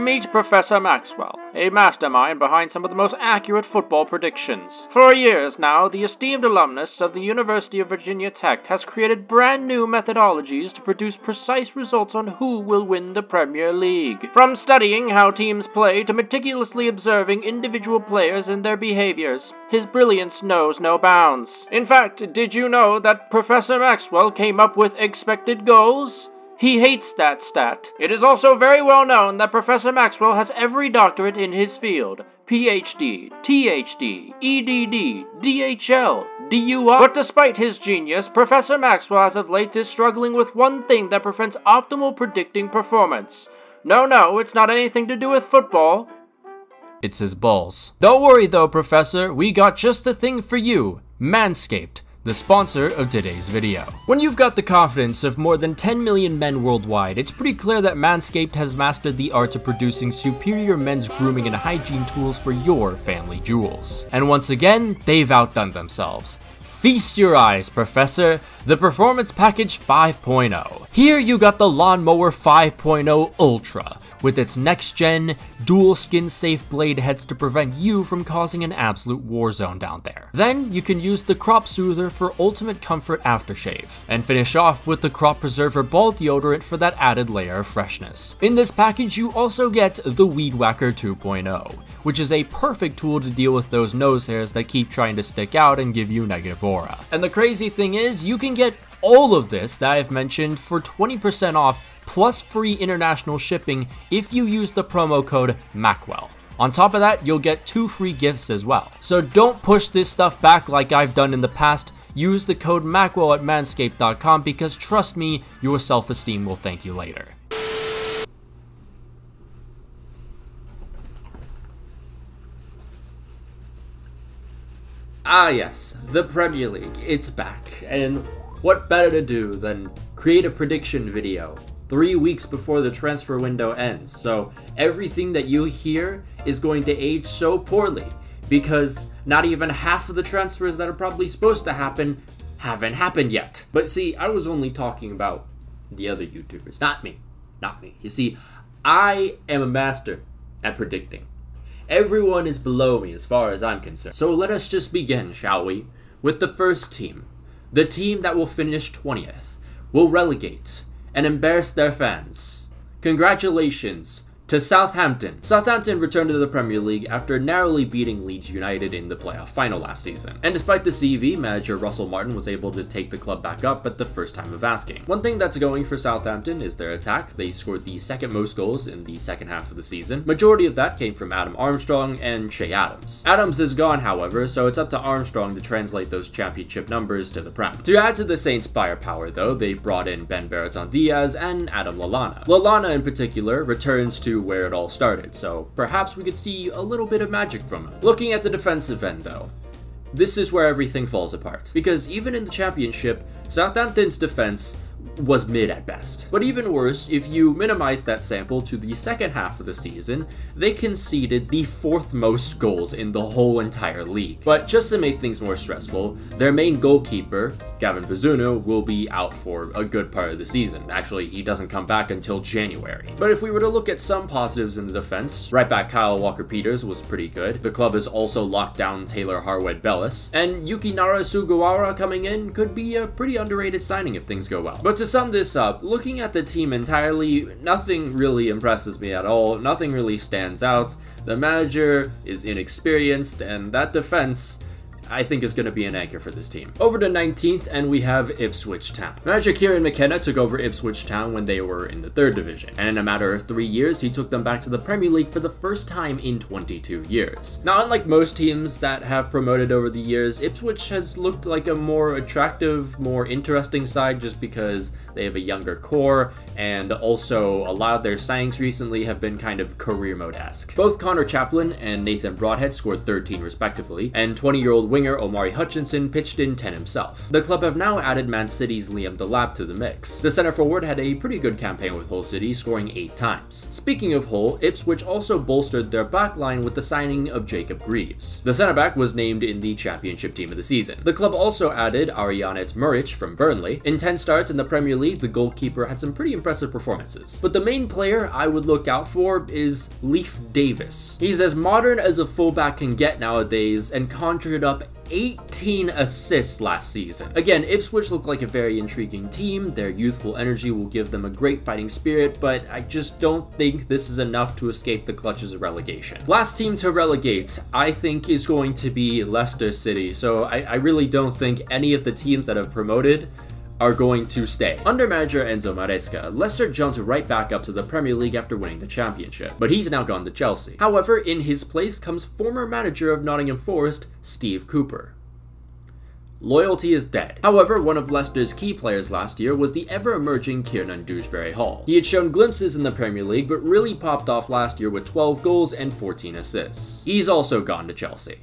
Meet Professor Maxwell, a mastermind behind some of the most accurate football predictions. For years now, the esteemed alumnus of the University of Virginia Tech has created brand new methodologies to produce precise results on who will win the Premier League. From studying how teams play to meticulously observing individual players and their behaviors, his brilliance knows no bounds. In fact, did you know that Professor Maxwell came up with expected goals? He hates that stat. It is also very well known that Professor Maxwell has every doctorate in his field. PhD, THD, EDD, DHL, DUI. But despite his genius, Professor Maxwell as of late is struggling with one thing that prevents optimal predicting performance. No, it's not anything to do with football. It's his balls. Don't worry though, Professor, we got just the thing for you. Manscaped, the sponsor of today's video. When you've got the confidence of more than 10 million men worldwide, it's pretty clear that Manscaped has mastered the art of producing superior men's grooming and hygiene tools for your family jewels. And once again, they've outdone themselves. Feast your eyes, Professor, the Performance Package 5.0. Here you got the Lawnmower 5.0 Ultra, with its next-gen, dual skin-safe blade heads to prevent you from causing an absolute war zone down there. Then, you can use the Crop Soother for ultimate comfort aftershave, and finish off with the Crop Preserver Ball Deodorant for that added layer of freshness. In this package, you also get the Weed Whacker 2.0, which is a perfect tool to deal with those nose hairs that keep trying to stick out and give you negative aura. And the crazy thing is, you can get all of this that I've mentioned for 20% off plus free international shipping if you use the promo code MACWELL. On top of that, you'll get 2 free gifts as well. So don't push this stuff back like I've done in the past. Use the code MACWELL at manscaped.com because trust me, your self-esteem will thank you later. Ah yes, the Premier League, it's back, and what better to do than create a prediction video 3 weeks before the transfer window ends. So everything that you hear is going to age so poorly because not even half of the transfers that are probably supposed to happen haven't happened yet. But see, I was only talking about the other YouTubers, not me. You see, I am a master at predicting. Everyone is below me as far as I'm concerned. So let us just begin, shall we, with the first team. The team that will finish 20th, will relegate and embarrass their fans. Congratulations to Southampton. Southampton returned to the Premier League after narrowly beating Leeds United in the playoff final last season. And despite the CV, manager Russell Martin was able to take the club back up at the first time of asking. One thing that's going for Southampton is their attack. They scored the second most goals in the second half of the season. Majority of that came from Adam Armstrong and Che Adams. Adams is gone, however, so it's up to Armstrong to translate those championship numbers to the Prem. To add to the Saints' firepower though, they brought in Ben Bertrand-Diaz and Adam Lallana. Lallana in particular returns to where it all started, so perhaps we could see a little bit of magic from him. Looking at the defensive end though, this is where everything falls apart, because even in the championship, Southampton's defense was mid at best. But even worse, if you minimize that sample to the second half of the season, they conceded the 4th most goals in the whole entire league. But just to make things more stressful, their main goalkeeper, Gavin Bazunu, will be out for a good part of the season. Actually, he doesn't come back until January. But if we were to look at some positives in the defense, right back Kyle Walker-Peters was pretty good. The club has also locked down Taylor Harwood-Bellis, and Yukinara Sugawara coming in could be a pretty underrated signing if things go well. But to sum this up, looking at the team entirely, nothing really impresses me at all. Nothing really stands out. The manager is inexperienced, and that defense, I think, is going to be an anchor for this team. Over to 19th, and we have Ipswich Town. Manager Kieran McKenna took over Ipswich Town when they were in the 3rd division, and in a matter of 3 years, he took them back to the Premier League for the first time in 22 years. Now, unlike most teams that have promoted over the years, Ipswich has looked like a more attractive, more interesting side just because they have a younger core, and also a lot of their signings recently have been kind of career mode-esque. Both Connor Chaplin and Nathan Broadhead scored 13 respectively, and 20-year-old winger Omari Hutchinson pitched in 10 himself. The club have now added Man City's Liam Delap to the mix. The centre forward had a pretty good campaign with Hull City, scoring 8 times. Speaking of Hull, Ipswich also bolstered their backline with the signing of Jacob Greaves. The centre-back was named in the championship team of the season. The club also added Arianet Muric from Burnley. In 10 starts in the Premier League, the goalkeeper had some pretty impressive impressive performances. But the main player I would look out for is Leif Davis. He's as modern as a fullback can get nowadays and conjured up 18 assists last season. Again, Ipswich look like a very intriguing team. Their youthful energy will give them a great fighting spirit, but I just don't think this is enough to escape the clutches of relegation. Last team to relegate, I think, is going to be Leicester City, so I really don't think any of the teams that have promoted are going to stay. Under manager Enzo Maresca, Leicester jumped right back up to the Premier League after winning the championship, but he's now gone to Chelsea. However, in his place comes former manager of Nottingham Forest, Steve Cooper. Loyalty is dead. However, one of Leicester's key players last year was the ever-emerging Kiernan Dewsbury-Hall. He had shown glimpses in the Premier League, but really popped off last year with 12 goals and 14 assists. He's also gone to Chelsea.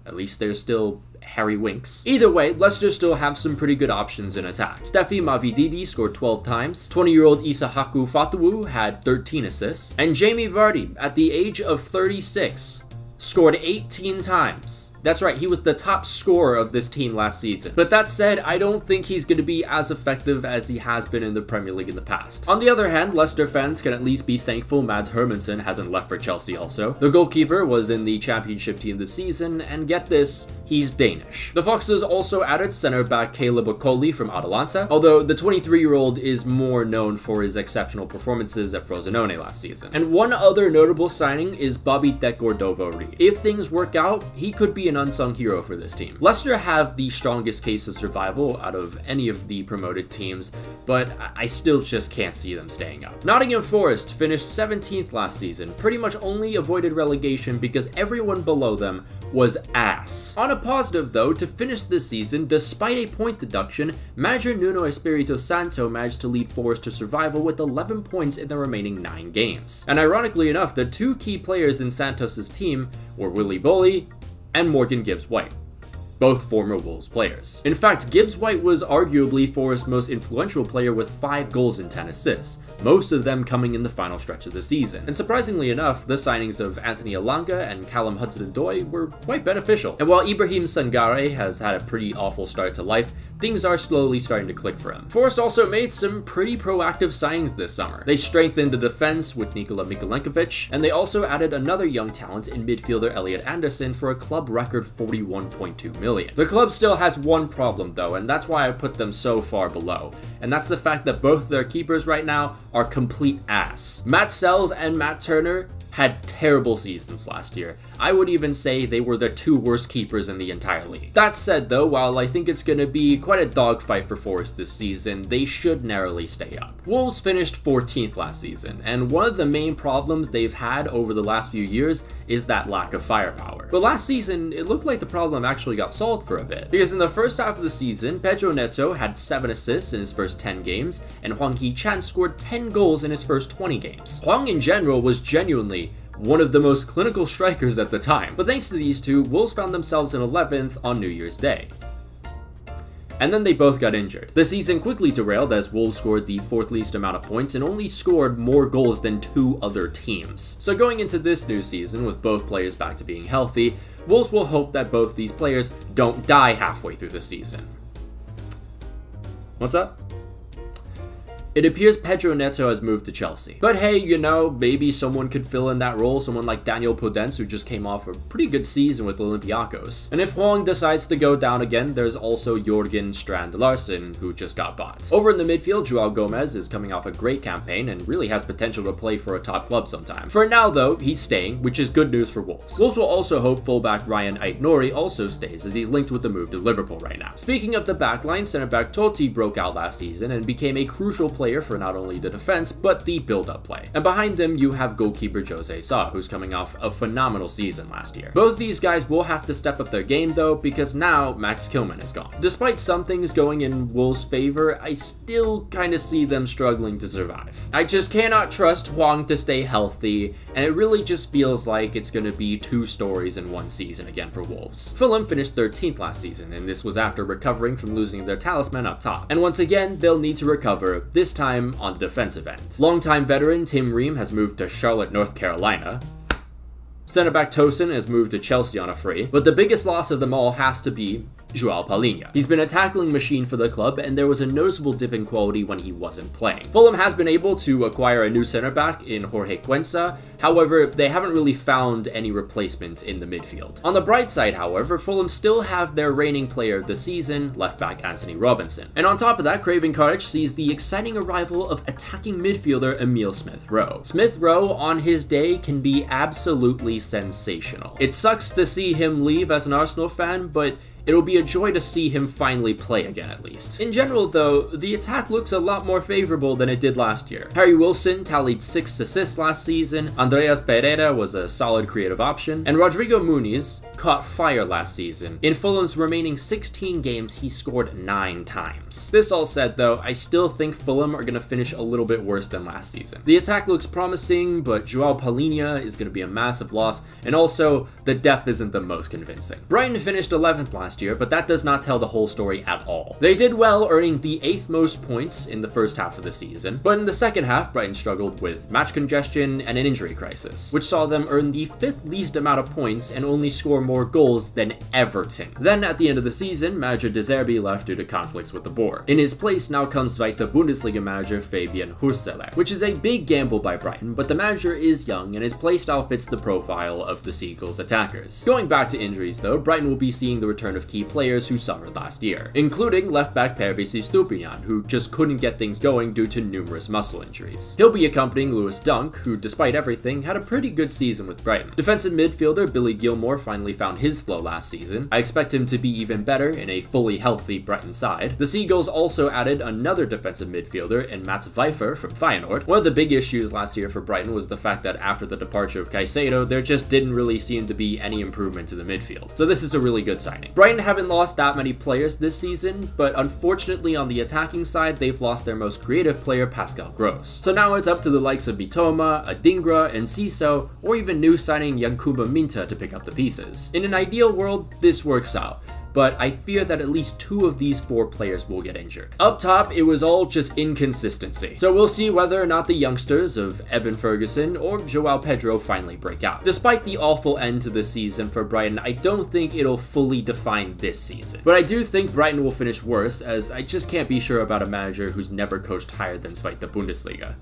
At least there's still Harry Winks. Either way, Leicester still have some pretty good options in attack. Steffi Mavididi scored 12 times, 20-year-old Isahaku Fatawu had 13 assists, and Jamie Vardy, at the age of 36, scored 18 times. That's right, he was the top scorer of this team last season. But that said, I don't think he's going to be as effective as he has been in the Premier League in the past. On the other hand, Leicester fans can at least be thankful Mads Hermansen hasn't left for Chelsea also. The goalkeeper was in the championship team this season, and get this, he's Danish. The Foxes also added centre-back Caleb Okoli from Atalanta, although the 23-year-old is more known for his exceptional performances at Frosinone last season. And one other notable signing is Bobby Decordova-Reid. If things work out, he could be an unsung hero for this team. Leicester have the strongest case of survival out of any of the promoted teams, but I still just can't see them staying up. Nottingham Forest finished 17th last season, pretty much only avoided relegation because everyone below them was ass. On a positive though, to finish this season, despite a point deduction, manager Nuno Espirito Santo managed to lead Forest to survival with 11 points in the remaining 9 games. And ironically enough, the 2 key players in Santos' team were Willy Boly and Morgan Gibbs-White, both former Wolves players. In fact, Gibbs-White was arguably Forest's most influential player with 5 goals and 10 assists, most of them coming in the final stretch of the season. And surprisingly enough, the signings of Anthony Elanga and Callum Hudson-Odoi were quite beneficial. And while Ibrahim Sangare has had a pretty awful start to life, things are slowly starting to click for him. Forest also made some pretty proactive signings this summer. They strengthened the defense with Nikola Mikulenkovic, and they also added another young talent in midfielder Elliot Anderson for a club record 41.2 million. The club still has one problem though, and that's why I put them so far below, and that's the fact that both their keepers right now are complete ass. Matt Sells and Matt Turner had terrible seasons last year. I would even say they were the 2 worst keepers in the entire league. That said though, while I think it's going to be quite a dogfight for Forest this season, they should narrowly stay up. Wolves finished 14th last season, and one of the main problems they've had over the last few years is that lack of firepower. But last season, it looked like the problem actually got solved for a bit, because in the first half of the season, Pedro Neto had 7 assists in his first 10 games, and Hwang Hee-chan scored 10 goals in his first 20 games. Hwang in general was genuinely one of the most clinical strikers at the time, but thanks to these two, Wolves found themselves in 11th on New Year's Day. And then they both got injured. The season quickly derailed as Wolves scored the 4th least amount of points and only scored more goals than 2 other teams. So going into this new season with both players back to being healthy, Wolves will hope that both these players don't die halfway through the season. What's up? It appears Pedro Neto has moved to Chelsea. But hey, you know, maybe someone could fill in that role, someone like Daniel Podence, who just came off a pretty good season with Olympiacos. And if Hwang decides to go down again, there's also Jorgen Strand Larsen, who just got bought. Over in the midfield, Joao Gomez is coming off a great campaign and really has potential to play for a top club sometime. For now though, he's staying, which is good news for Wolves. Wolves will also hope fullback Ryan Ait-Nouri also stays, as he's linked with the move to Liverpool right now. Speaking of the backline, centre-back Totti broke out last season and became a crucial player for not only the defense, but the build-up play. And behind them, you have goalkeeper Jose Sa, who's coming off a phenomenal season last year. Both these guys will have to step up their game though, because now Max Kilman is gone. Despite some things going in Wolves' favor, I still kind of see them struggling to survive. I just cannot trust Hwang to stay healthy, and it really just feels like it's going to be 2 stories in one season again for Wolves. Fulham finished 13th last season, and this was after recovering from losing their talisman up top. And once again, they'll need to recover, this time on the defensive end. Longtime veteran Tim Ream has moved to Charlotte, North Carolina. Centre-back Tosin has moved to Chelsea on a free, but the biggest loss of them all has to be João Palhinha. He's been a tackling machine for the club, and there was a noticeable dip in quality when he wasn't playing. Fulham has been able to acquire a new centre-back in Jorge Cuenca, however, they haven't really found any replacement in the midfield. On the bright side, however, Fulham still have their reigning player of the season, left-back Anthony Robinson. And on top of that, Craven Cottage sees the exciting arrival of attacking midfielder Emile Smith-Rowe. Smith-Rowe, on his day, can be absolutely sensational. It sucks to see him leave as an Arsenal fan, but it'll be a joy to see him finally play again, at least. In general, though, the attack looks a lot more favorable than it did last year. Harry Wilson tallied 6 assists last season, Andreas Pereira was a solid creative option, and Rodrigo Muniz caught fire last season. In Fulham's remaining 16 games, he scored 9 times. This all said, though, I still think Fulham are going to finish a little bit worse than last season. The attack looks promising, but João Palhinha is going to be a massive loss, and also, the depth isn't the most convincing. Brighton finished 11th last year, but that does not tell the whole story at all. They did well, earning the 8th most points in the first half of the season, but in the second half, Brighton struggled with match congestion and an injury crisis, which saw them earn the 5th least amount of points and only score more goals than Everton. Then, at the end of the season, manager De Zerbi left due to conflicts with the board. In his place now comes Zweite Bundesliga manager Fabian Hürzeler, which is a big gamble by Brighton, but the manager is young and his playstyle fits the profile of the Seagulls attackers. Going back to injuries though, Brighton will be seeing the return of key players who suffered last year, including left-back Pervis Stupinian, who just couldn't get things going due to numerous muscle injuries. He'll be accompanying Lewis Dunk, who despite everything had a pretty good season with Brighton. Defensive midfielder Billy Gilmore finally found his flow last season. I expect him to be even better in a fully healthy Brighton side. The Seagulls also added another defensive midfielder in Mats Pfeiffer from Feyenoord. One of the big issues last year for Brighton was the fact that after the departure of Caicedo, there just didn't really seem to be any improvement to the midfield. So this is a really good signing. Brighton haven't lost that many players this season, but unfortunately on the attacking side, they've lost their most creative player, Pascal Gross. So now it's up to the likes of Bitoma, Adingra, and Ciso, or even new signing Yankuba Minta to pick up the pieces. In an ideal world, this works out, but I fear that at least 2 of these 4 players will get injured. Up top, it was all just inconsistency. So we'll see whether or not the youngsters of Evan Ferguson or João Pedro finally break out. Despite the awful end to the season for Brighton, I don't think it'll fully define this season. But I do think Brighton will finish worse, as I just can't be sure about a manager who's never coached higher than Zweite Bundesliga.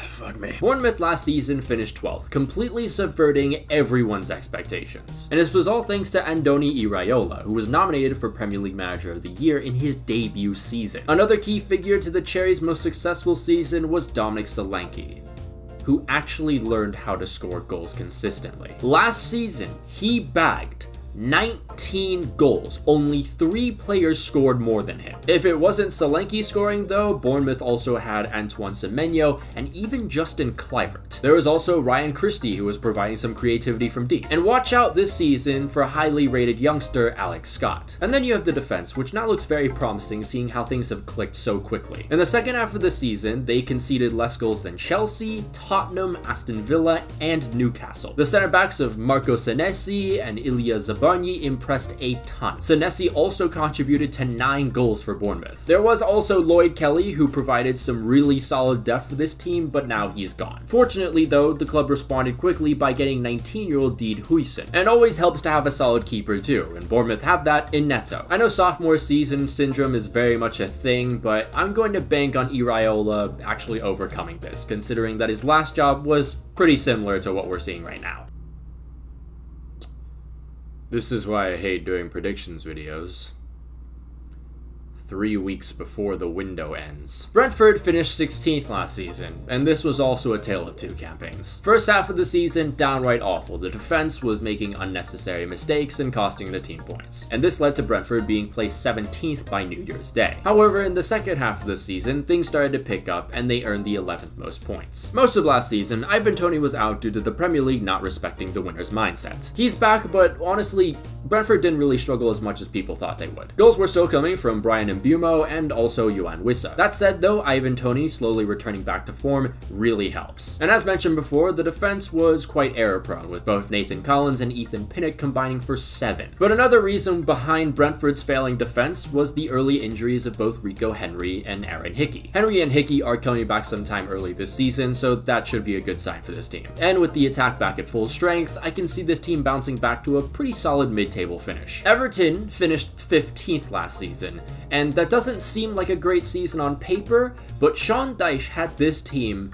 Fuck me. Bournemouth last season finished 12th, completely subverting everyone's expectations. And this was all thanks to Andoni Iraola, who was nominated for Premier League Manager of the Year in his debut season. Another key figure to the Cherries' most successful season was Dominic Solanke, who actually learned how to score goals consistently. Last season, he bagged 19 goals. Only 3 players scored more than him. If it wasn't Solanke scoring though, Bournemouth also had Antoine Semenyo and even Justin Kluivert. There was also Ryan Christie, who was providing some creativity from deep. And watch out this season for highly rated youngster Alex Scott. And then you have the defense, which now looks very promising seeing how things have clicked so quickly. In the second half of the season, they conceded less goals than Chelsea, Tottenham, Aston Villa, and Newcastle. The center backs of Marco Senesi and Ilya Zabarnyi impressed a ton. Senesi also contributed to 9 goals for Bournemouth. There was also Lloyd Kelly, who provided some really solid depth for this team, but now he's gone. Fortunately though, the club responded quickly by getting 19-year-old Deed Huijsen. And always helps to have a solid keeper too, and Bournemouth have that in Neto. I know sophomore season syndrome is very much a thing, but I'm going to bank on Iraola actually overcoming this, considering that his last job was pretty similar to what we're seeing right now. This is why I hate doing predictions videos. 3 weeks before the window ends. Brentford finished 16th last season, and this was also a tale of 2 campaigns. First half of the season, downright awful. The defense was making unnecessary mistakes and costing the team points, and this led to Brentford being placed 17th by New Year's Day. However, in the second half of the season, things started to pick up and they earned the 11th most points. Most of last season, Ivan Toney was out due to the Premier League not respecting the winner's mindset. He's back, but honestly, Brentford didn't really struggle as much as people thought they would. Goals were still coming from Brian Mbeumo and also Yohan Wissa. That said though, Ivan Toney slowly returning back to form really helps. And as mentioned before, the defense was quite error prone, with both Nathan Collins and Ethan Pinnock combining for 7. But another reason behind Brentford's failing defense was the early injuries of both Rico Henry and Aaron Hickey. Henry and Hickey are coming back sometime early this season, so that should be a good sign for this team. And with the attack back at full strength, I can see this team bouncing back to a pretty solid mid-table finish. Everton finished 15th last season, and that doesn't seem like a great season on paper, but Sean Dyche had this team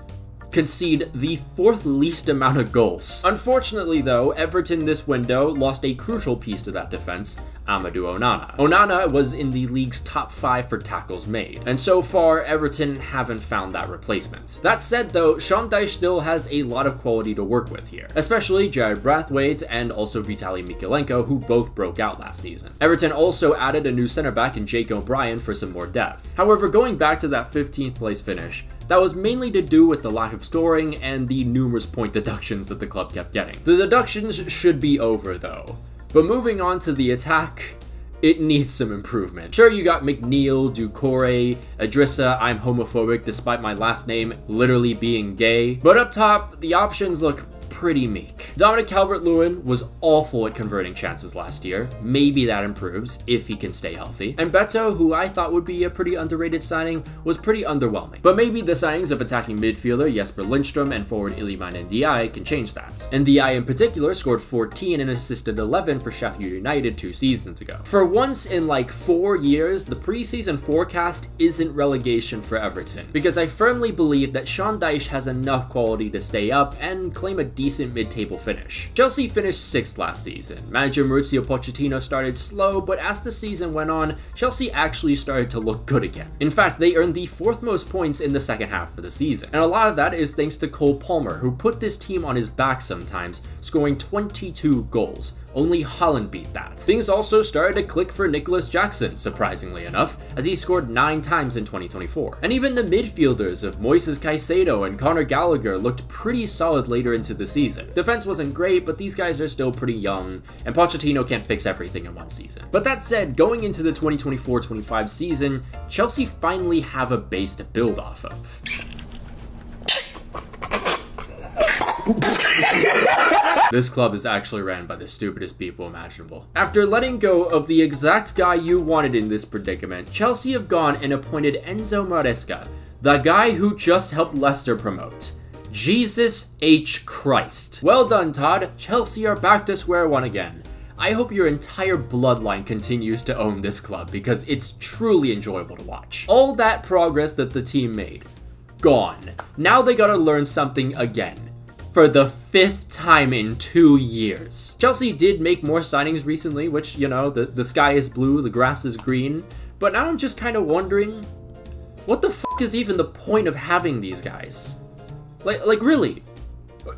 concede the 4th least amount of goals. Unfortunately though, Everton this window lost a crucial piece to that defense, Amadou Onana. Onana was in the league's top 5 for tackles made, and so far Everton haven't found that replacement. That said though, Sean Dyche still has a lot of quality to work with here, especially Jared Brathwaite and also Vitaly Mykolenko, who both broke out last season. Everton also added a new center back in Jake O'Brien for some more depth. However, going back to that 15th place finish, that was mainly to do with the lack of scoring and the numerous point deductions that the club kept getting. The deductions should be over though. But moving on to the attack, it needs some improvement. Sure, you got McNeil, Doucouré, Idrissa, I'm homophobic despite my last name literally being gay. But up top, the options look pretty meek. Dominic Calvert-Lewin was awful at converting chances last year. Maybe that improves if he can stay healthy. And Beto, who I thought would be a pretty underrated signing, was pretty underwhelming. But maybe the signings of attacking midfielder Jesper Lindstrom and forward Iliman Ndiaye can change that. And Ndiaye in particular scored 14 and assisted 11 for Sheffield United 2 seasons ago. For once in like 4 years, the preseason forecast isn't relegation for Everton, because I firmly believe that Sean Dyche has enough quality to stay up and claim a decent mid-table finish. Chelsea finished 6th last season. Manager Mauricio Pochettino started slow, but as the season went on, Chelsea actually started to look good again. In fact, they earned the 4th most points in the second half of the season. And a lot of that is thanks to Cole Palmer, who put this team on his back sometimes, scoring 22 goals. Only Holland beat that. Things also started to click for Nicholas Jackson, surprisingly enough, as he scored 9 times in 2024. And even the midfielders of Moises Caicedo and Conor Gallagher looked pretty solid later into the season. Defense wasn't great, but these guys are still pretty young, and Pochettino can't fix everything in one season. But that said, going into the 2024-25 season, Chelsea finally have a base to build off of. This club is actually ran by the stupidest people imaginable. After letting go of the exact guy you wanted in this predicament, Chelsea have gone and appointed Enzo Maresca, the guy who just helped Leicester promote. Jesus H. Christ. Well done, Todd. Chelsea are back to square one again. I hope your entire bloodline continues to own this club because it's truly enjoyable to watch. All that progress that the team made, gone. Now they gotta learn something again. For the 5th time in 2 years. Chelsea did make more signings recently, which, you know, the sky is blue, the grass is green, but now I'm just kind of wondering, what the fuck is even the point of having these guys? Like really?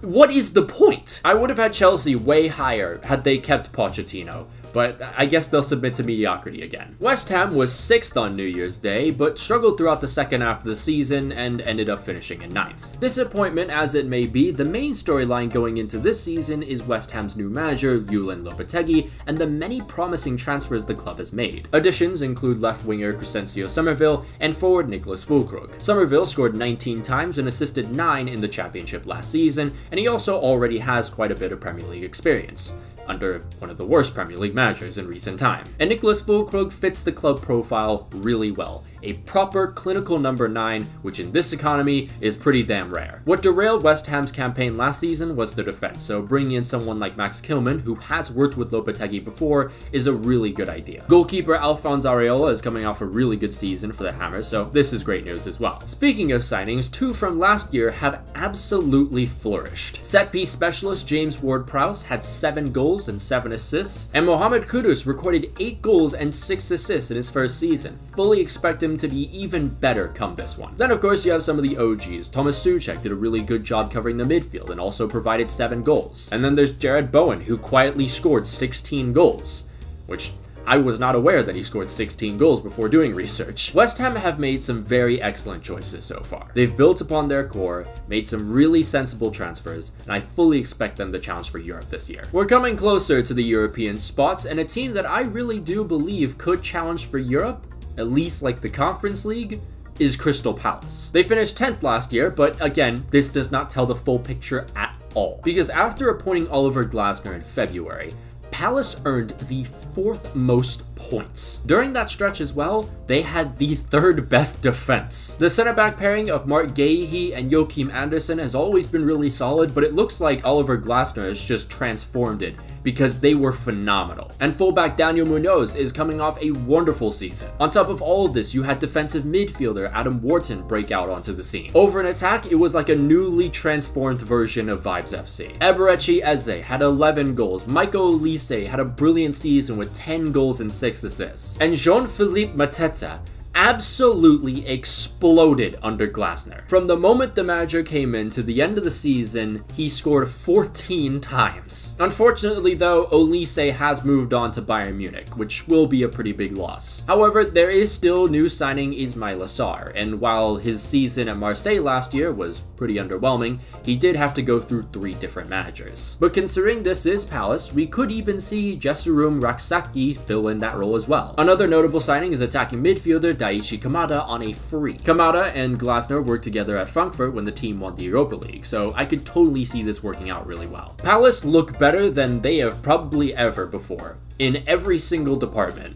What is the point? I would have had Chelsea way higher had they kept Pochettino, but I guess they'll submit to mediocrity again. West Ham was 6th on New Year's Day, but struggled throughout the second half of the season and ended up finishing in 9th. Disappointment as it may be, the main storyline going into this season is West Ham's new manager, Julen Lopetegui, and the many promising transfers the club has made. Additions include left winger Crescencio Somerville and forward Nicholas Füllkrug. Somerville scored 19 times and assisted 9 in the championship last season, and he also already has quite a bit of Premier League experience, under one of the worst Premier League managers in recent time. And Nicholas Füllkrug fits the club profile really well. A proper clinical number 9, which in this economy is pretty damn rare. What derailed West Ham's campaign last season was the defense, so bringing in someone like Max Kilman, who has worked with Lopetegui before, is a really good idea. Goalkeeper Alphonse Areola is coming off a really good season for the Hammers, so this is great news as well. Speaking of signings, 2 from last year have absolutely flourished. Set-piece specialist James Ward-Prowse had 7 goals and 7 assists, and Mohamed Kudus recorded 8 goals and 6 assists in his first season. Fully expect him to be even better come this one. Then of course you have some of the OGs. Thomas Souček did a really good job covering the midfield and also provided 7 goals. And then there's Jared Bowen, who quietly scored 16 goals, which I was not aware that he scored 16 goals before doing research. West Ham have made some very excellent choices so far. They've built upon their core, made some really sensible transfers, and I fully expect them to challenge for Europe this year. We're coming closer to the European spots, and a team that I really do believe could challenge for Europe, at least like the Conference League, is Crystal Palace. They finished 10th last year, but again, this does not tell the full picture at all. Because after appointing Oliver Glasner in February, Palace earned the 4th most points. During that stretch as well, they had the 3rd best defense. The center back pairing of Mark Guéhi and Joachim Andersen has always been really solid, but it looks like Oliver Glasner has just transformed it because they were phenomenal. And fullback Daniel Munoz is coming off a wonderful season. On top of all of this, you had defensive midfielder Adam Wharton break out onto the scene. Over in attack, it was like a newly transformed version of Vibes FC. Eberechi Eze had 11 goals. Michael Olise had a brilliant season with 10 goals and 6 assists. And Jean-Philippe Mateta absolutely exploded under Glasner. From the moment the manager came in to the end of the season, he scored 14 times. Unfortunately though, Olise has moved on to Bayern Munich, which will be a pretty big loss. However, there is still new signing Ismail Assar, and while his season at Marseille last year was pretty underwhelming, he did have to go through 3 different managers. But considering this is Palace, we could even see Jesurum Raksaki fill in that role as well. Another notable signing is attacking midfielder Daichi Kamada on a free. Kamada and Glasner worked together at Frankfurt when the team won the Europa League, so I could totally see this working out really well. Palace look better than they have probably ever before, in every single department.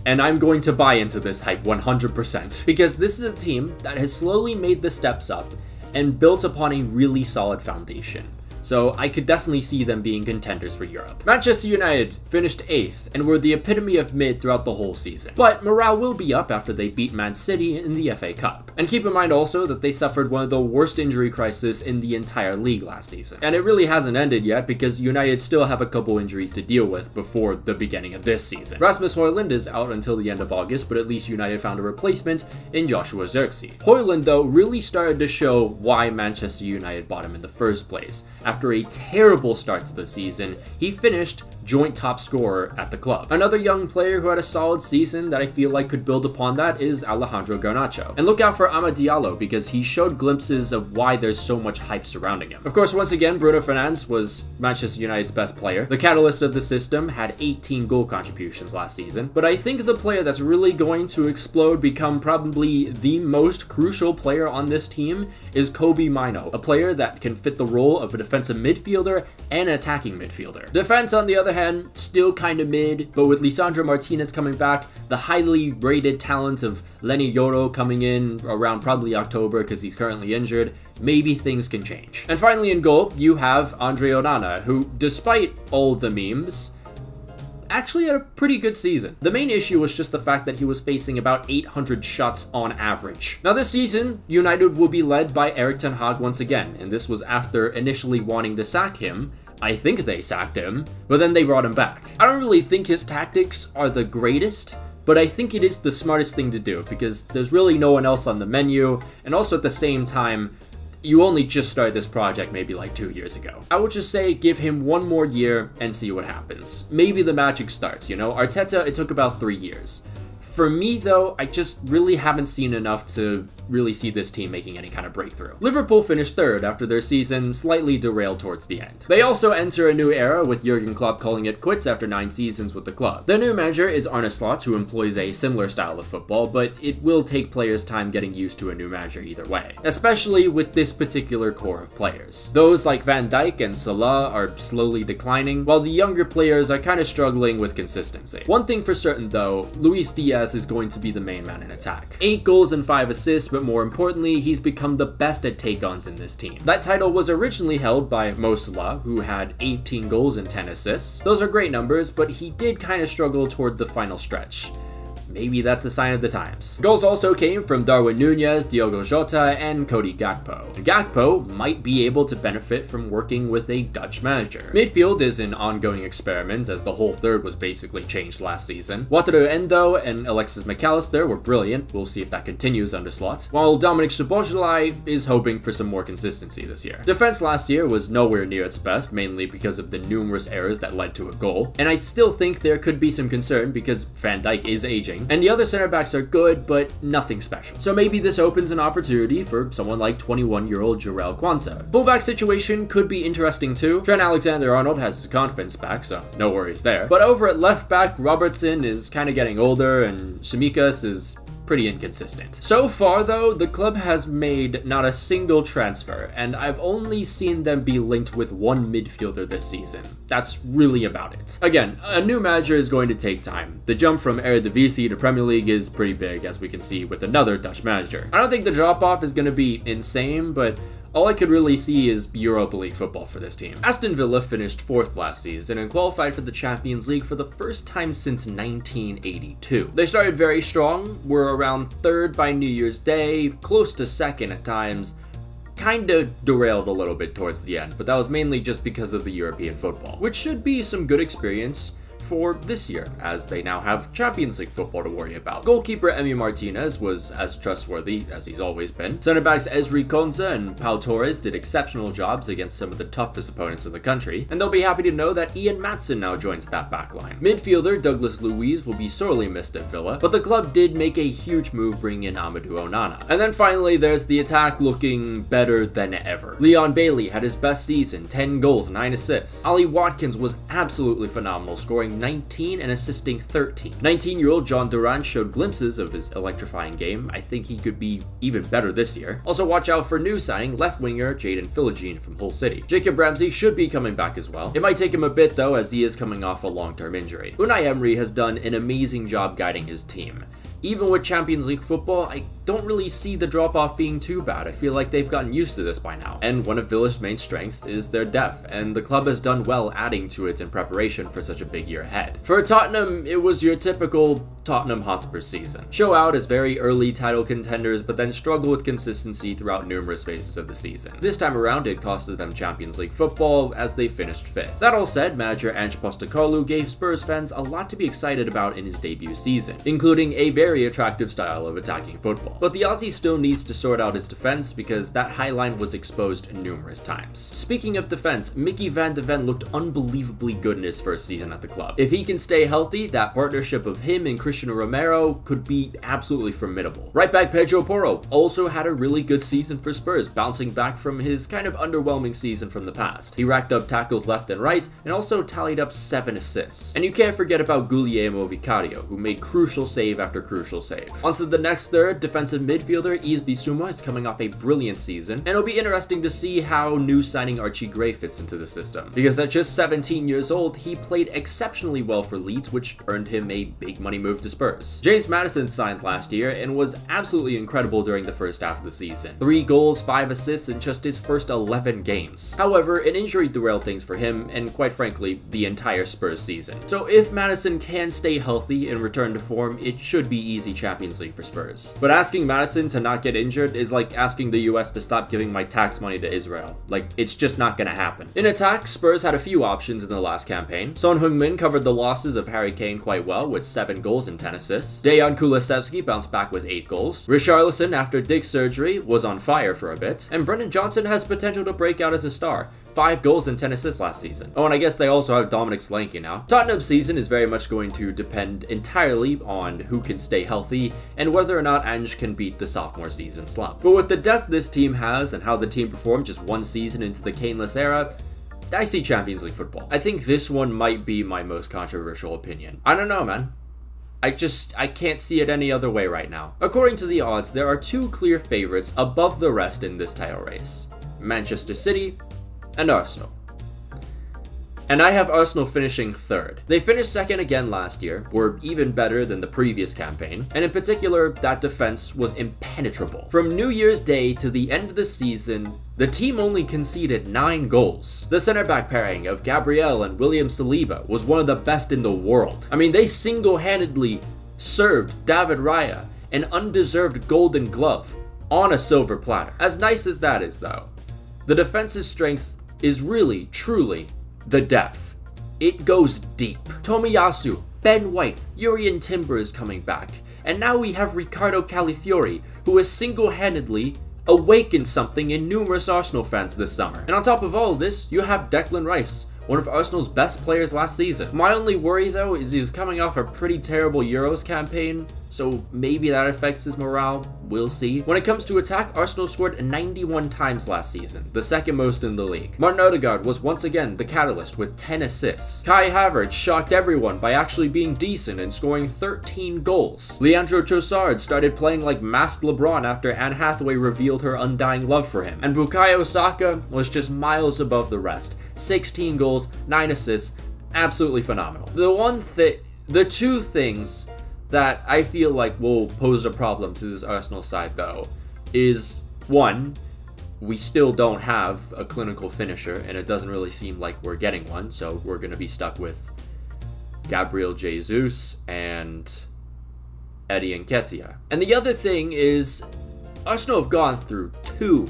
And I'm going to buy into this hype 100%, because this is a team that has slowly made the steps up and built upon a really solid foundation. So I could definitely see them being contenders for Europe. Manchester United finished 8th and were the epitome of mid throughout the whole season. But morale will be up after they beat Man City in the FA Cup. And keep in mind also that they suffered one of the worst injury crises in the entire league last season. And it really hasn't ended yet because United still have a couple injuries to deal with before the beginning of this season. Rasmus Højlund is out until the end of August, but at least United found a replacement in Joshua Zirkzee. Højlund though really started to show why Manchester United bought him in the first place. After a terrible start to the season, he finished joint top scorer at the club. Another young player who had a solid season that I feel like could build upon that is Alejandro Garnacho. And look out for Amad Diallo because he showed glimpses of why there's so much hype surrounding him. Of course, once again, Bruno Fernandes was Manchester United's best player. The catalyst of the system had 18 goal contributions last season, but I think the player that's really going to explode, become probably the most crucial player on this team is Kobbie Mainoo, a player that can fit the role of a defensive midfielder and attacking midfielder. Defense, on the other hand, still kind of mid, but with Lisandro Martinez coming back, the highly rated talent of Lenny Yoro coming in around probably October because he's currently injured, maybe things can change. And finally in goal, you have Andre Onana, who, despite all the memes, actually had a pretty good season. The main issue was just the fact that he was facing about 800 shots on average. Now this season, United will be led by Erik ten Hag once again, and this was after initially wanting to sack him. I think they sacked him, but then they brought him back. I don't really think his tactics are the greatest, but I think it is the smartest thing to do because there's really no one else on the menu, and also at the same time, you only just started this project maybe like 2 years ago. I would just say give him 1 more year and see what happens. Maybe the magic starts, you know? Arteta, it took about 3 years. For me though, I just really haven't seen enough to really see this team making any kind of breakthrough. Liverpool finished 3rd after their season slightly derailed towards the end. They also enter a new era with Jurgen Klopp calling it quits after 9 seasons with the club. Their new manager is Arne Slot, who employs a similar style of football, but it will take players time getting used to a new manager either way, especially with this particular core of players. Those like Van Dijk and Salah are slowly declining, while the younger players are kind of struggling with consistency. One thing for certain though, Luis Diaz is going to be the main man in attack. 8 goals and 5 assists, but more importantly, he's become the best at take-ons in this team. That title was originally held by Mo Salah, who had 18 goals and 10 assists. Those are great numbers, but he did kind of struggle toward the final stretch. maybe that's a sign of the times. Goals also came from Darwin Nunez, Diogo Jota, and Cody Gakpo. And Gakpo might be able to benefit from working with a Dutch manager. Midfield is an ongoing experiment, as the whole third was basically changed last season. Wataru Endo and Alexis McAllister were brilliant, we'll see if that continues under Slot, while Dominic Szoboszlai is hoping for some more consistency this year. Defense last year was nowhere near its best, mainly because of the numerous errors that led to a goal, and I still think there could be some concern because Van Dijk is aging, and the other center backs are good, but nothing special. So maybe this opens an opportunity for someone like 21-year-old Jarell Quansah. Fullback situation could be interesting too. Trent Alexander-Arnold has his confidence back, so no worries there. But over at left back, Robertson is kind of getting older, and Tsimikas is pretty inconsistent. So far though, the club has made not a single transfer, and I've only seen them be linked with one midfielder this season. That's really about it. Again, a new manager is going to take time. The jump from Eredivisie to Premier League is pretty big, as we can see with another Dutch manager. I don't think the drop-off is going to be insane, but all I could really see is Europa League football for this team. Aston Villa finished 4th last season and qualified for the Champions League for the first time since 1982. They started very strong, were around 3rd by New Year's Day, close to 2nd at times, kinda derailed a little bit towards the end, but that was mainly just because of the European football, which should be some good experience for this year, as they now have Champions League football to worry about. Goalkeeper Emi Martinez was as trustworthy as he's always been. Center backs Ezri Konsa and Pau Torres did exceptional jobs against some of the toughest opponents in the country, and they'll be happy to know that Ian Maatsen now joins that backline. Midfielder Douglas Luiz will be sorely missed at Villa, but the club did make a huge move bringing in Amadou Onana. And then finally, there's the attack looking better than ever. Leon Bailey had his best season, 10 goals, 9 assists. Ollie Watkins was absolutely phenomenal, scoring 19 and assisting 13. 19-year-old John Duran showed glimpses of his electrifying game. I think he could be even better this year. Also watch out for new signing left winger Jadon Philogene from Hull City. Jacob Ramsey should be coming back as well. It might take him a bit though, as he is coming off a long-term injury. Unai Emery has done an amazing job guiding his team. Even with Champions League football, I don't really see the drop-off being too bad. I feel like they've gotten used to this by now. And one of Villa's main strengths is their depth, and the club has done well adding to it in preparation for such a big year ahead. For Tottenham, it was your typical Tottenham Hotspur season. Show out as very early title contenders, but then struggle with consistency throughout numerous phases of the season. This time around, it costed them Champions League football as they finished 5th. That all said, manager Ange Postecoglou gave Spurs fans a lot to be excited about in his debut season, including a very attractive style of attacking football. But the Aussie still needs to sort out his defense because that high line was exposed numerous times. Speaking of defense, Mickey van de Ven looked unbelievably good in his first season at the club. If he can stay healthy, that partnership of him and Cristiano Romero could be absolutely formidable. Right back Pedro Porro also had a really good season for Spurs, bouncing back from his kind of underwhelming season from the past. He racked up tackles left and right and also tallied up 7 assists. And you can't forget about Guglielmo Vicario, who made crucial save after crucial save. Onto the next third, defensive midfielder Yves Bissouma is coming off a brilliant season, and it'll be interesting to see how new signing Archie Gray fits into the system. Because at just 17 years old, he played exceptionally well for Leeds, which earned him a big money move to Spurs. James Maddison signed last year and was absolutely incredible during the first half of the season. 3 goals, 5 assists in just his first 11 games. However, an injury derailed things for him, and quite frankly, the entire Spurs season. So if Maddison can stay healthy and return to form, it should be easy Champions League for Spurs. But asking Maddison to not get injured is like asking the US to stop giving my tax money to Israel. Like, it's just not gonna happen. In attack, Spurs had a few options in the last campaign. Son Heung-min covered the losses of Harry Kane quite well with 7 goals and 10 assists. Dejan Kulusevski bounced back with 8 goals. Richarlison, after Dick's surgery, was on fire for a bit. And Brennan Johnson has potential to break out as a star. 5 goals and 10 assists last season. Oh, and I guess they also have Dominic Solanke now. Tottenham's season is very much going to depend entirely on who can stay healthy and whether or not Ange can beat the sophomore season slump. But with the depth this team has and how the team performed just 1 season into the Kaneless era, I see Champions League football. I think this one might be my most controversial opinion. I don't know, man. I can't see it any other way right now. According to the odds, there are 2 clear favorites above the rest in this title race: Manchester City and Arsenal. And I have Arsenal finishing 3rd. They finished 2nd again last year, were even better than the previous campaign, and in particular, that defense was impenetrable. From New Year's Day to the end of the season, the team only conceded 9 goals. The center back pairing of Gabriel and William Saliba was one of the best in the world. I mean, they single-handedly served David Raya an undeserved Golden Glove on a silver platter. As nice as that is, though, the defense's strength is really, truly the depth. It goes deep. Tomiyasu, Ben White, Urian Timber is coming back, and now we have Ricardo Calafiori, who has single-handedly awakened something in numerous Arsenal fans this summer. And on top of all of this, you have Declan Rice, one of Arsenal's best players last season. My only worry, though, is he's coming off a pretty terrible Euros campaign, so maybe that affects his morale. We'll see. When it comes to attack, Arsenal scored 91 times last season, the second most in the league. Martin Odegaard was once again the catalyst with 10 assists. Kai Havertz shocked everyone by actually being decent and scoring 13 goals. Leandro Trossard started playing like masked LeBron after Anne Hathaway revealed her undying love for him. And Bukayo Saka was just miles above the rest. 16 goals, 9 assists, absolutely phenomenal. The two things that I feel like will pose a problem to this Arsenal side, though, is one, we still don't have a clinical finisher, and it doesn't really seem like we're getting one, so we're going to be stuck with Gabriel Jesus and Eddie Nketiah. And the other thing is, Arsenal have gone through 2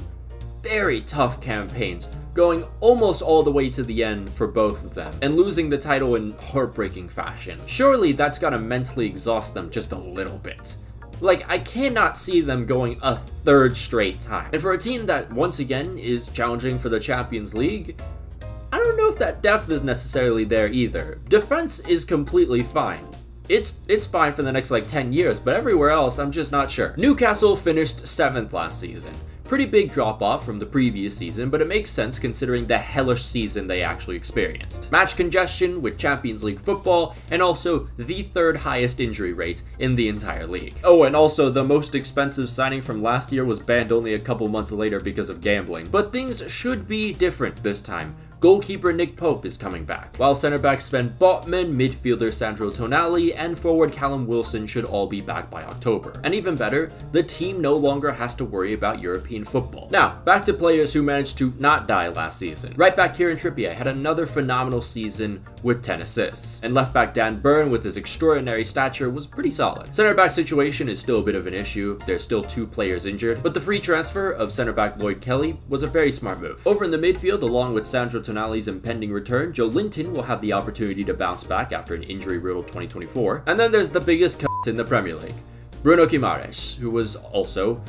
very tough campaigns, going almost all the way to the end for both of them, and losing the title in heartbreaking fashion. Surely that's gotta mentally exhaust them just a little bit. Like, I cannot see them going a 3rd straight time. And for a team that, once again, is challenging for the Champions League, I don't know if that depth is necessarily there either. Defense is completely fine. It's fine for the next, 10 years, but everywhere else, I'm just not sure. Newcastle finished 7th last season. Pretty big drop-off from the previous season, but it makes sense considering the hellish season they actually experienced. Match congestion with Champions League football, and also the 3rd highest injury rate in the entire league. Oh, and also the most expensive signing from last year was banned only a couple months later because of gambling. But things should be different this time. Goalkeeper Nick Pope is coming back, while center-backs Sven Botman, midfielder Sandro Tonali, and forward Callum Wilson should all be back by October. And even better, the team no longer has to worry about European football. Now, back to players who managed to not die last season. Right back Kieran Trippier had another phenomenal season with 10 assists, and left back Dan Burn with his extraordinary stature was pretty solid. Center-back situation is still a bit of an issue, there's still 2 players injured, but the free transfer of center-back Lloyd Kelly was a very smart move. Over in the midfield, along with Sandro Tonali's impending return, Joe Linton will have the opportunity to bounce back after an injury-riddled 2024. And then there's the biggest in the Premier League, Bruno Guimaraes, who was also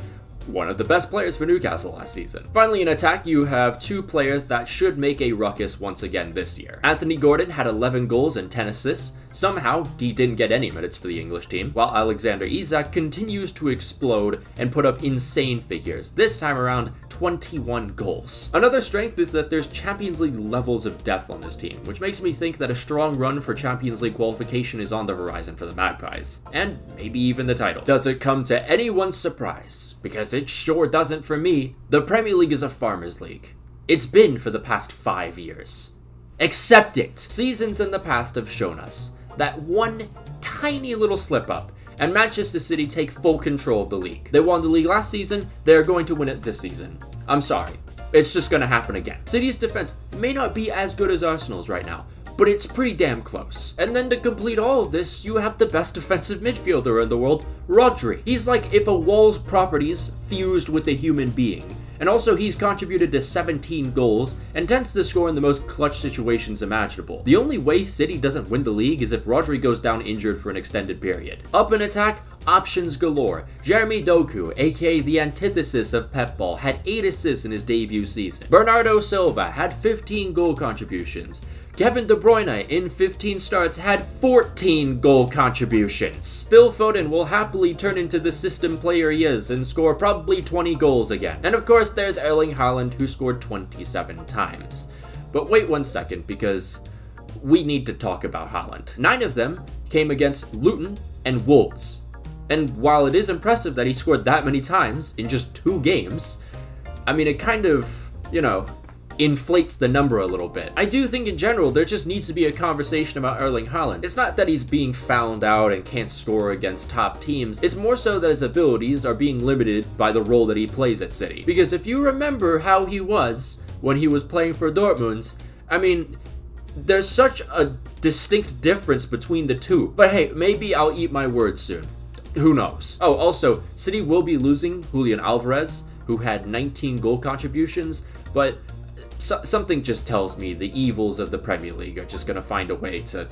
one of the best players for Newcastle last season. Finally, in attack, you have 2 players that should make a ruckus once again this year. Anthony Gordon had 11 goals and 10 assists. Somehow, he didn't get any minutes for the English team, while Alexander Isak continues to explode and put up insane figures, this time around 21 goals. Another strength is that there's Champions League levels of depth on this team, which makes me think that a strong run for Champions League qualification is on the horizon for the Magpies, and maybe even the title. Does it come to anyone's surprise? Because it sure doesn't for me. The Premier League is a farmers' league. It's been for the past 5 years. Accept it! Seasons in the past have shown us that one tiny little slip-up and Manchester City take full control of the league. They won the league last season, they're going to win it this season. I'm sorry, it's just gonna happen again. City's defense may not be as good as Arsenal's right now, but it's pretty damn close. And then to complete all of this, you have the best defensive midfielder in the world, Rodri. He's like if a wall's properties fused with a human being. And also, he's contributed to 17 goals and tends to score in the most clutch situations imaginable. The only way City doesn't win the league is if Rodri goes down injured for an extended period. Up in attack, options galore. Jeremy Doku, aka the antithesis of Pep Ball, had 8 assists in his debut season. Bernardo Silva had 15 goal contributions. Kevin De Bruyne, in 15 starts, had 14 goal contributions. Phil Foden will happily turn into the system player he is and score probably 20 goals again. And of course, there's Erling Haaland, who scored 27 times. But wait one second, because we need to talk about Haaland. 9 of them came against Luton and Wolves. And while it is impressive that he scored that many times in just 2 games, I mean, it kind of, inflates the number a little bit. I do think in general there just needs to be a conversation about Erling Haaland. It's not that he's being found out and can't score against top teams, it's more so that his abilities are being limited by the role that he plays at City. Because if you remember how he was when he was playing for Dortmund, I mean, there's such a distinct difference between the two. But hey, maybe I'll eat my words soon. Who knows? Oh, also, City will be losing Julian Alvarez, who had 19 goal contributions, but something just tells me the evils of the Premier League are just going to find a way to,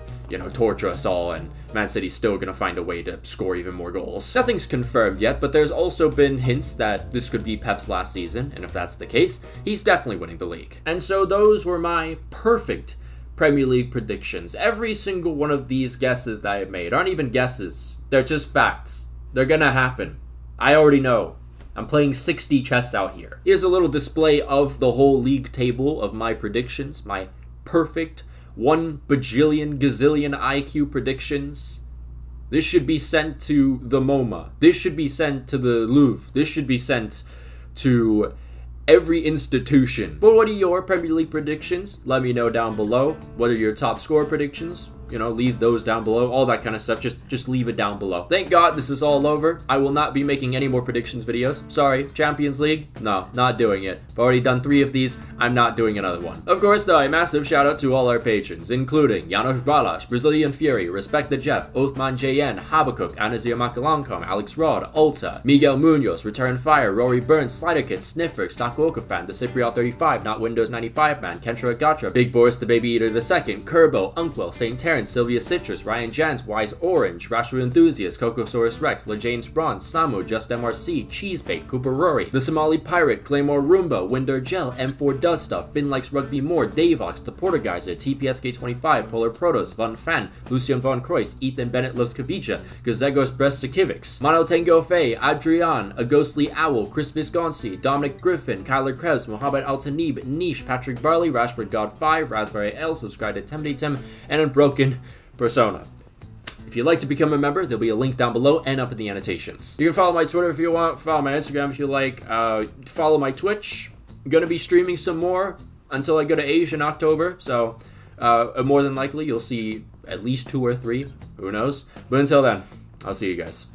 torture us all, and Man City's still going to find a way to score even more goals. Nothing's confirmed yet, but there's also been hints that this could be Pep's last season, and if that's the case, he's definitely winning the league. And so those were my perfect Premier League predictions. Every single one of these guesses that I made aren't even guesses. They're just facts. They're going to happen. I already know. I'm playing 6D chess out here. Here's a little display of the whole league table of my predictions, my perfect 1 bajillion gazillion IQ predictions. This should be sent to the MoMA. This should be sent to the Louvre. This should be sent to every institution. But what are your Premier League predictions? Let me know down below. What are your top score predictions? Leave those down below, all that kind of stuff. Just leave it down below. Thank God this is all over. I will not be making any more predictions videos. Sorry, Champions League? No, not doing it. I've already done 3 of these. I'm not doing another one. Of course, though, a massive shout out to all our patrons, including Janos Balash, Brazilian Fury, Respect the Jeff, Oathman JN, Habakkuk, Anazir Makalancom, Alex Rod, Ulta, Miguel Munoz, Return Fire, Rory Burns, Sliderkit, Sniffer, Stock Fan, The Cypriot 35, Not Windows 95 Man, Kentra Gatra, Big Boris the Baby Eater II, Kerbo, Unkwell, St. Terrence, Sylvia Citrus, Ryan Jans, Wise Orange, Rashford Enthusiast, Cocosaurus Rex, LeJames Bronze, Samu, Just MRC, Cheesebait, Cooper Rory, The Somali Pirate, Claymore Roomba, Winder Gel, M4 Does Stuff, Finn Likes Rugby More, Davox, The Portergeyser, TPSK25, Polar Protos, Von Fan, Lucian Von Croix, Ethan Bennett Loves Kavicha, Gazegos Brestakivics, Mono Tango Fay, Adrian, A Ghostly Owl, Chris Visconsi, Dominic Griffin, Kyler Krebs, Mohamed Altanib, Niche, Patrick Barley, Rashford God 5, Raspberry L, subscribe to Temdy Tim, and Unbroken Persona. If you'd like to become a member, there'll be a link down below and up in the annotations. You can follow my Twitter if you want, follow my Instagram if you like, follow my Twitch. I'm going to be streaming some more until I go to Asia in October, so more than likely you'll see at least 2 or 3, who knows. But until then, I'll see you guys.